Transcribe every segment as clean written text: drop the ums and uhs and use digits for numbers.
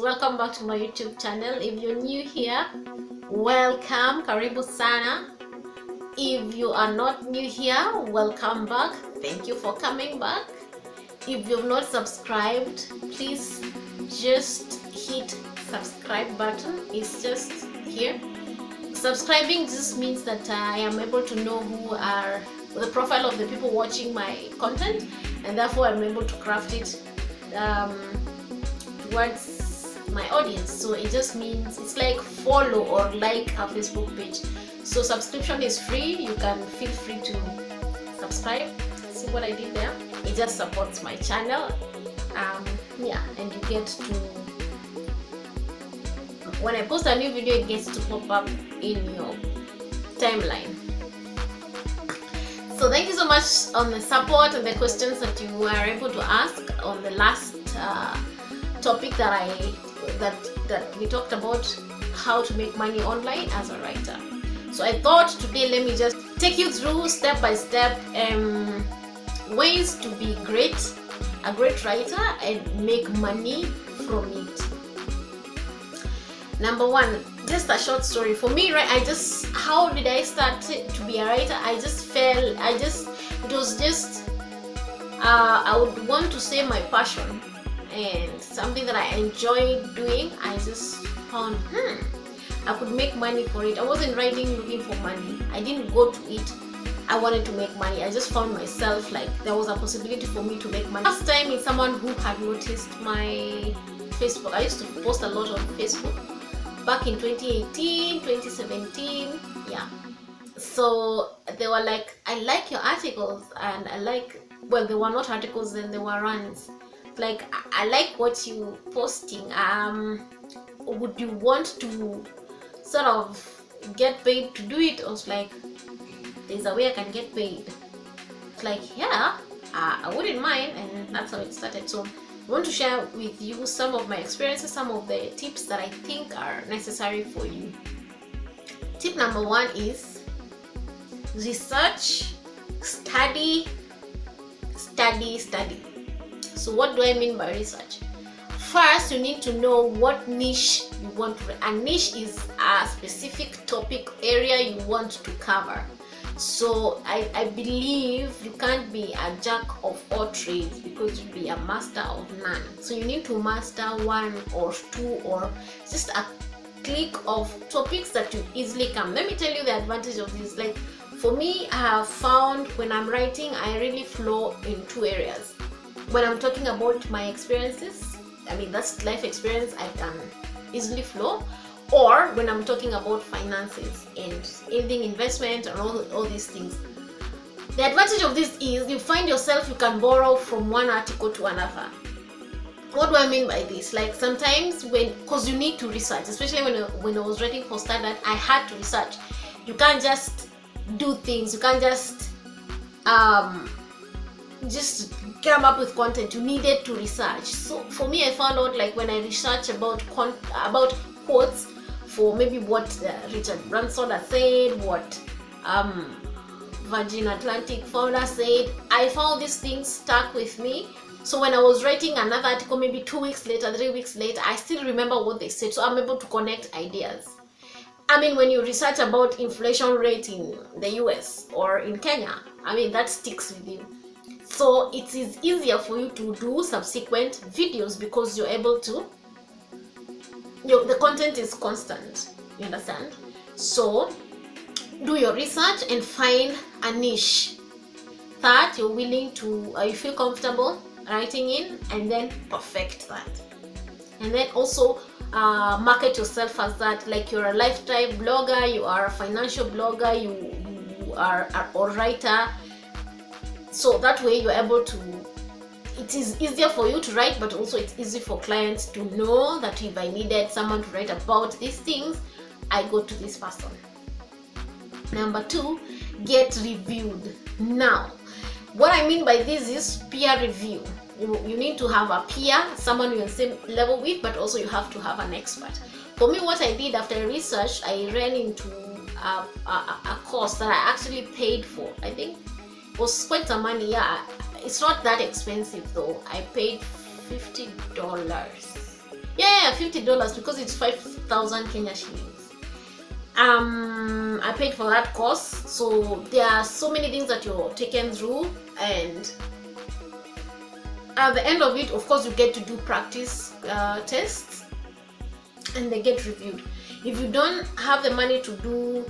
welcome back to my YouTube channel. If you're new here, welcome, karibu sana. If you are not new here, welcome back, thank you for coming back. If you've not subscribed, please just hit subscribe button. It's just here. Subscribing just means that I am able to know who are the profile of the people watching my content, and therefore I'm able to craft it towards my audience. So it just means it's like follow or like a Facebook page. So subscription is free. You can feel free to subscribe. See what I did there? It just supports my channel. Yeah, and you get to, when I post a new video, it gets to pop up in your timeline. So thank you so much on the support and the questions that you were able to ask on the last topic that we talked about, how to make money online as a writer. So I thought today let me just take you through step by step ways to be a great writer and make money from it. Number one, just a short story for me, right? How did I start to be a writer? I would want to say my passion and something that I enjoyed doing. I just found I could make money for it. I wasn't writing looking for money. I didn't go to it. I wanted to make money. I just found myself like there was a possibility for me to make money. Last time is someone who had noticed my Facebook. I used to post a lot on Facebook back in 2018, 2017, yeah. So they were like, I like your articles, and I like, well, they were not articles then, they were runs. Like, I like what you posting. Would you want to sort of get paid to do it? I was like, there's a way I can get paid. It's like, yeah, I wouldn't mind, and that's how it started. So I want to share with you some of my experiences, some of the tips that I think are necessary for you. Tip number one is research, study. So what do I mean by research? First, you need to know what niche you want to. A niche is a specific topic area you want to cover. So I believe you can't be a jack of all trades because you'll be a master of none. So you need to master one or two or just a clique of topics that you easily come. Let me tell you the advantage of this. Like for me, I have found when I'm writing, I really flow in two areas. When I'm talking about my experiences, I mean that's life experience, I can easily flow. Or when I'm talking about finances and anything investment and all these things. The advantage of this is you find yourself, you can borrow from one article to another. What do I mean by this? Like sometimes because you need to research, especially when I was writing for Standard, I had to research. You can't just do things. You can't just come up with content. You needed to research. So for me, I found out like when I research about quotes for maybe what Richard Branson has said, what Virgin Atlantic founder said, I found these things stuck with me. So when I was writing another article, maybe 2 weeks later, 3 weeks later, I still remember what they said. So I'm able to connect ideas. I mean, when you research about inflation rate in the US or in Kenya, I mean, that sticks with you. So it is easier for you to do subsequent videos because you're able to, the content is constant, you understand? So do your research and find a niche that you're willing to, you feel comfortable writing in, and then perfect that. And then also market yourself as that, like you're a lifestyle blogger, you are a financial blogger, you are a writer. So that way you're able to, it is easier for you to write, but also it's easy for clients to know that if I needed someone to write about these things, I go to this person. Number two, get reviewed. Now, what I mean by this is peer review. You need to have a peer, someone you're on the same level with, but also you have to have an expert. For me, what I did after research, I ran into a course that I actually paid for. I think it was quite some money. Yeah, it's not that expensive though. I paid $50. Yeah, $50 because it's 5,000 Kenya shillings. I paid for that course, so there are so many things that you're taken through, and at the end of it, of course, you get to do practice tests, and they get reviewed. If you don't have the money to do,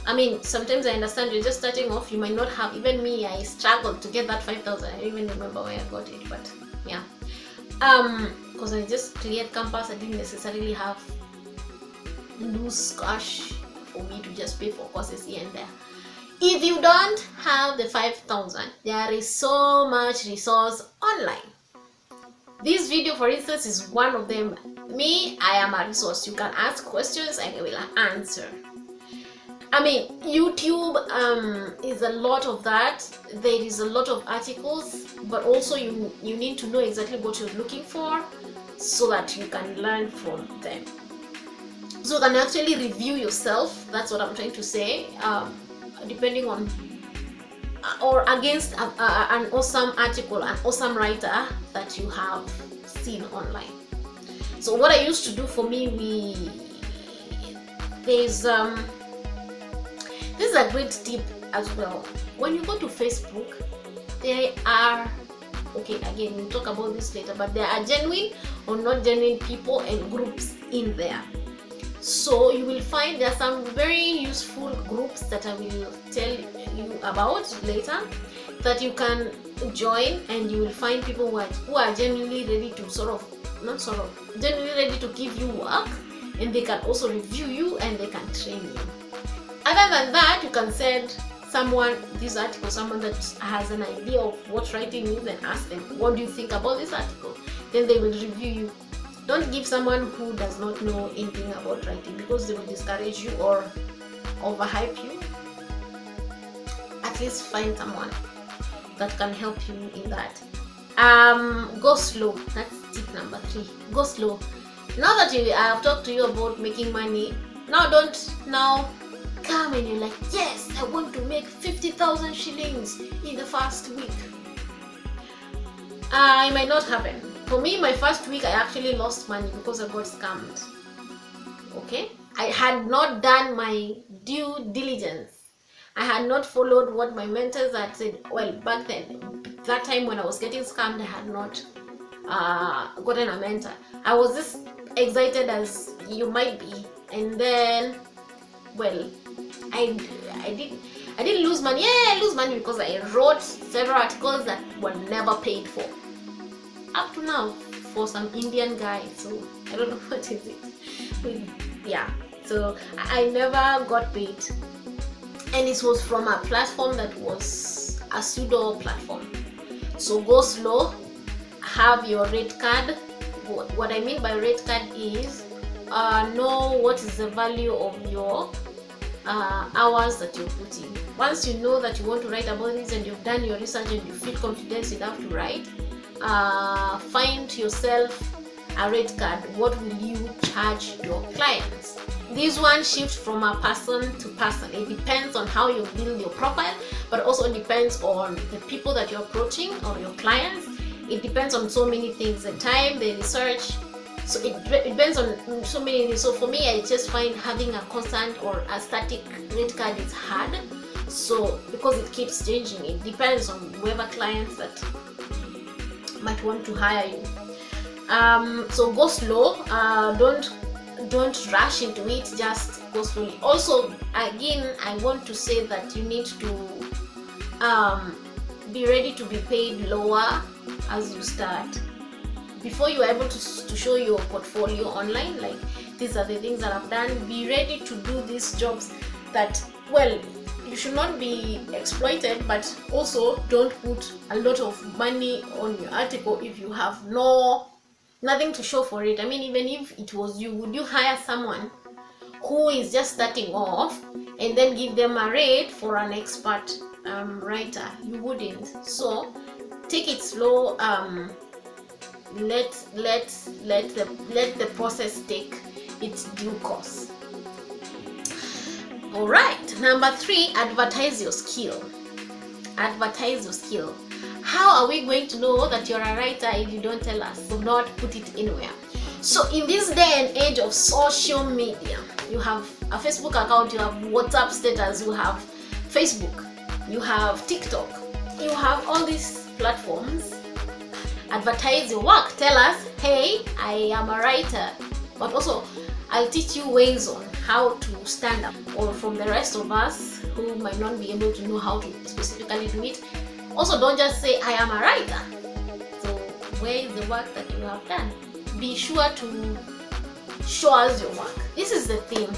I mean, sometimes I understand you're just starting off, you might not have. Even me, I struggled to get that 5,000. I don't even remember where I got it, but yeah. Because I just cleared campus, I didn't necessarily have loose cash for me to just pay for courses here and there. If you don't have the 5,000, there is so much resource online. This video, for instance, is one of them. Me, I am a resource. You can ask questions and I will answer. I mean, YouTube is a lot of that. There is a lot of articles, but also you need to know exactly what you're looking for so that you can learn from them. So you can actually review yourself. That's what I'm trying to say. Depending on or against an awesome article, an awesome writer that you have seen online. So what I used to do for me, this is a great tip as well. When you go to Facebook, there are, okay, again, we'll talk about this later, but there are genuine or not genuine people and groups in there. So you will find there are some very useful groups that I will tell you about later that you can join, and you will find people who are genuinely ready to genuinely ready to give you work, and they can also review you and they can train you. Other than that, you can send someone this article, someone that has an idea of what writing is, and ask them, what do you think about this article? Then they will review you. Don't give someone who does not know anything about writing, because they will discourage you or overhype you. At least find someone that can help you in that. Go slow. That's tip number 3. Go slow. Now that I have talked to you about making money, don't come and you're like, yes, I want to make 50,000 shillings in the first week. It might not happen. For me, my first week, I actually lost money because I got scammed. Okay? I had not done my due diligence. I had not followed what my mentors had said. Well, back then, that time when I was getting scammed, I had not gotten a mentor. I was just excited as you might be, and then, well, I didn't lose money. Yeah, I lose money because I wrote several articles that were never paid for. Up to now, for some Indian guy, so I don't know what is it. But yeah, so I never got paid, and it was from a platform that was a pseudo platform. So go slow, have your rate card. What I mean by rate card is know what is the value of your hours that you're putting. Once you know that you want to write about this and you've done your research and you feel confident enough to write, find yourself a rate card. What will you charge your clients? This one shifts from a person to person. It depends on how you build your profile, but also depends on the people that you're approaching or your clients. It depends on so many things, the time, the research. So it depends on so many things. So for me, I just find having a constant or a static rate card is hard. So because it keeps changing, it depends on whoever clients that might want to hire you. So go slow. Don't rush into it. Just go slowly. Also, again, I want to say that you need to be ready to be paid lower as you start. Before you are able to show your portfolio online, like these are the things that I've done, be ready to do these jobs that, well, you should not be exploited, but also don't put a lot of money on your article if you have nothing to show for it. I mean, even if it was you, would you hire someone who is just starting off and then give them a rate for an expert writer? You wouldn't. So take it slow. Let the process take its due course. All right, number 3, advertise your skill. Advertise your skill. How are we going to know that you're a writer if you don't tell us? Do not put it anywhere. So in this day and age of social media, you have a Facebook account, you have WhatsApp status, you have Facebook, you have TikTok, you have all these platforms. Advertise your work. Tell us, hey, I am a writer, but also I'll teach you ways on how to stand up, or from the rest of us who might not be able to know how to specifically do it. Also, don't just say I am a writer. So where is the work that you have done? Be sure to show us your work. This is the thing.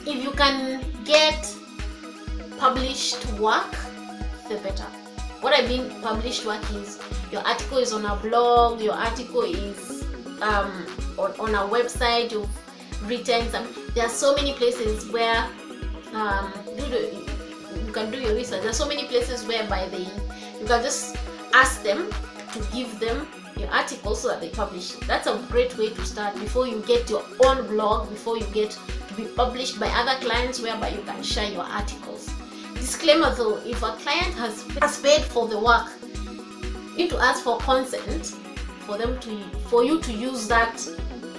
If you can get published work, the better. What I mean published work is your article is on a blog, your article is on a website, you've written some. There are so many places where you can do your research. There are so many places whereby you can just ask them to give them your article so that they publish it. That's a great way to start before you get your own blog, before you get to be published by other clients whereby you can share your articles. Disclaimer though, if a client has paid for the work, you need to ask for consent for you to use that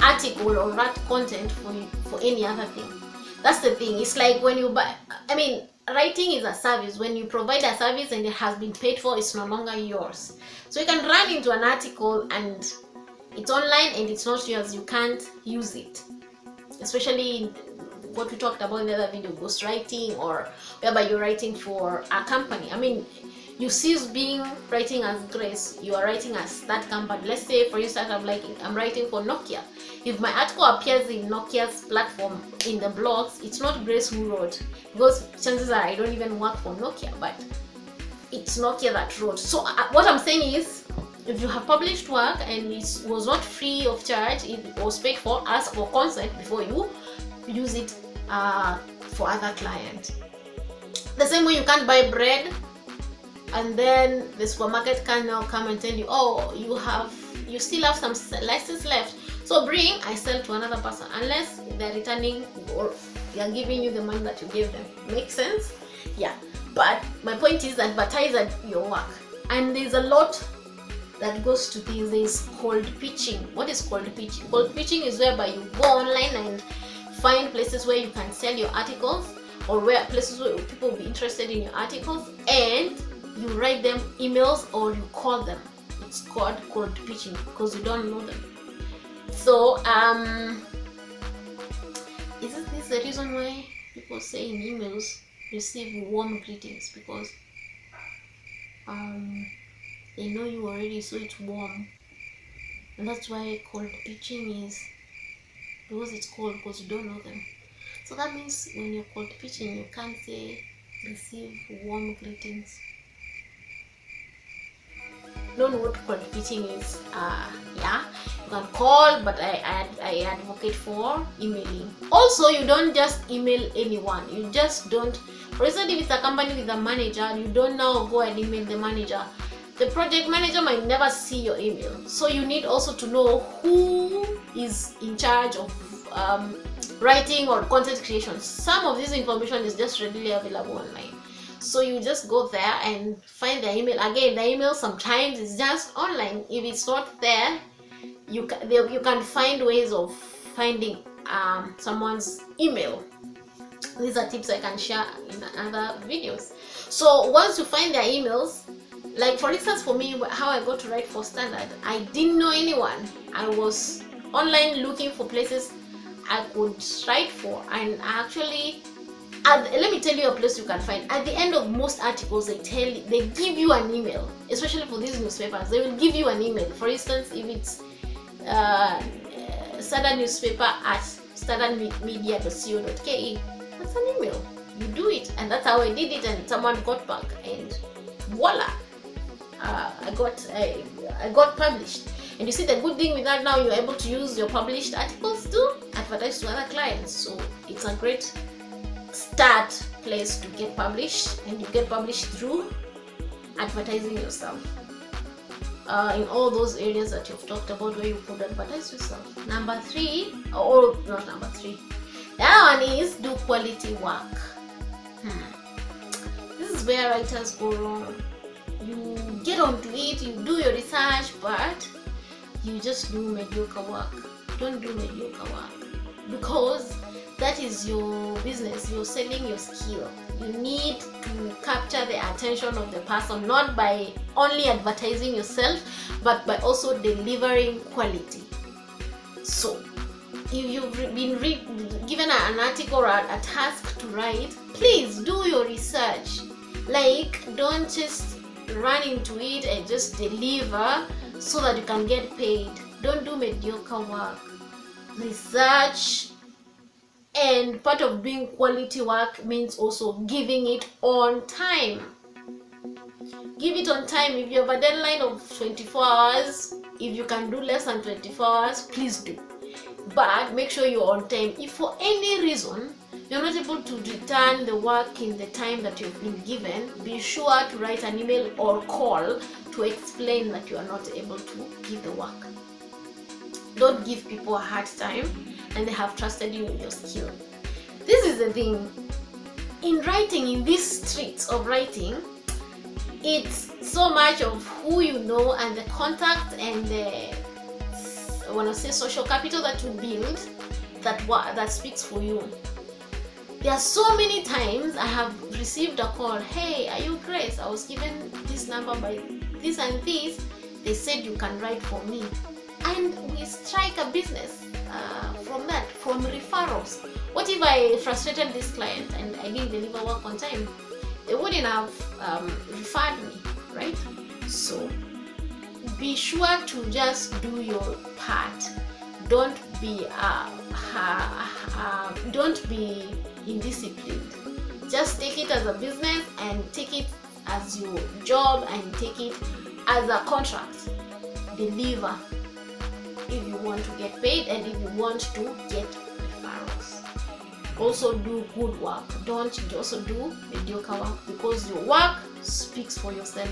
article or that content for any other thing. That's the thing. It's like when you buy, writing is a service. When you provide a service and it has been paid for, it's no longer yours. So you can run into an article and it's online and it's not yours. You can't use it. Especially what we talked about in the other video, ghostwriting, or whereby you're writing for a company. You cease writing as Grace, you are writing as that company. Let's say for instance I'm writing for Nokia. If my article appears in Nokia's platform in the blogs, it's not Grace who wrote, because chances are I don't even work for Nokia, but it's Nokia that wrote. So what I'm saying is, if you have published work and it was not free of charge, it was paid for, ask for consent before you use it for other clients. The same way you can't buy bread and then the supermarket can now come and tell you, oh, you still have some license left, so I sell to another person, unless they're returning or they're giving you the money that you gave them. Make sense? Yeah. But my point is, advertise your work. And there's a lot that goes to this. There's cold pitching. What is cold pitching? Cold pitching is whereby you go online and find places where you can sell your articles, or places where people will be interested in your articles, and you write them emails or you call them. It's called cold pitching because you don't know them. So isn't this the reason why people say in emails receive warm greetings? Because they know you already, so it's warm. And that's why cold pitching is, because it's cold, because you don't know them. So that means when you're cold pitching, you can't say receive warm greetings. Don't know what cold pitching is. Yeah, you can call, but I advocate for emailing. Also, you don't just email anyone. You just don't. For instance, if it's a company with a manager, you don't now go and email the manager. The project manager might never see your email. So you need also to know who is in charge of writing or content creation. Some of this information is just readily available online. So you just go there and find the email. Again, the email sometimes is just online. If it's not there, you can find ways of finding someone's email. These are tips I can share in other videos. So once you find their emails, like for instance for me, how I got to write for Standard, I didn't know anyone. I was online looking for places I could write for, and actually, let me tell you a place you can find. At the end of most articles, they give you an email, especially for these newspapers. They will give you an email. For instance, if it's Standard newspaper at standardmedia.co.ke, that's an email. You do it, and that's how I did it. And someone got back, and voila, I got published. And you see, the good thing with that, now you're able to use your published articles to advertise to other clients. So it's a great start place to get published, and you get published through advertising yourself in all those areas that you've talked about where you could advertise yourself. Number 3, or not number 3, the other one is do quality work. This is where writers go wrong. You get onto it, you do your research, but you just do mediocre work. Don't do mediocre work, because that is your business. You're selling your skill. You need to capture the attention of the person, not by only advertising yourself, but by also delivering quality. So if you've been given an article or a task to write, please do your research. Like, don't just run into it and just deliver so that you can get paid. Don't do mediocre work. Research. And part of doing quality work means also giving it on time. Give it on time. If you have a deadline of 24 hours, if you can do less than 24 hours, please do. But make sure you're on time. If for any reason you're not able to return the work in the time that you've been given, be sure to write an email or call to explain that you are not able to give the work. Don't give people a hard time, and they have trusted you with your skill. This is the thing. In writing, in these streets of writing, it's so much of who you know and the contact and the, I want to say, social capital that you build that speaks for you. There are so many times I have received a call, hey, are you Grace? I was given this number by this and this. They said you can write for me. And we strike a business from that, from referrals. What if I frustrated this client and I didn't deliver work on time? They wouldn't have referred me, right? So be sure to just do your part. Don't be indisciplined. Just take it as a business and take it as your job and take it as a contract. Deliver if you want to get paid and if you want to get referrals. Also do good work. Don't also do mediocre work, because your work speaks for yourself.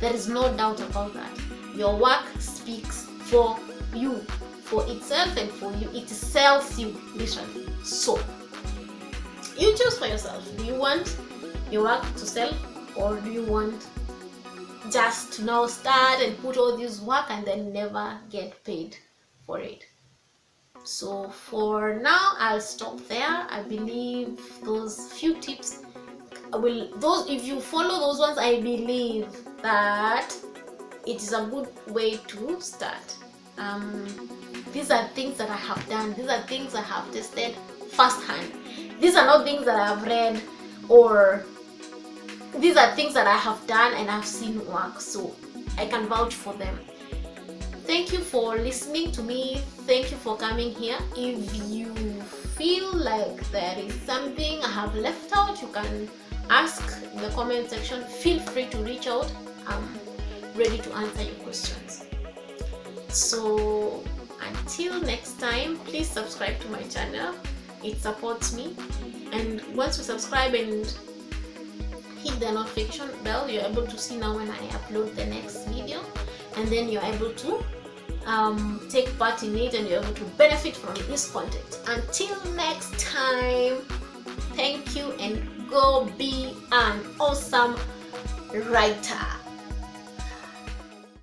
There is no doubt about that. Your work speaks for you, for itself and for you. It sells you, literally. So you choose for yourself. Do you want your work to sell, or do you want just to now start and put all this work and then never get paid for it? So for now, I'll stop there. I believe those few tips if you follow those ones, I believe that it is a good way to start. These are things that I have done. These are things I have tested firsthand. These are not things that I have read, or these are things that I have done and I've seen work, so I can vouch for them. Thank you for listening to me. Thank you for coming here. If you feel like there is something I have left out, you can ask in the comment section. Feel free to reach out. I'm ready to answer your questions. So until next time, please subscribe to my channel. It supports me. And once you subscribe and hit the notification bell, you're able to see now when I upload the next video, and then you're able to take part in it and you're able to benefit from this content. Until next time, thank you and go be an awesome writer.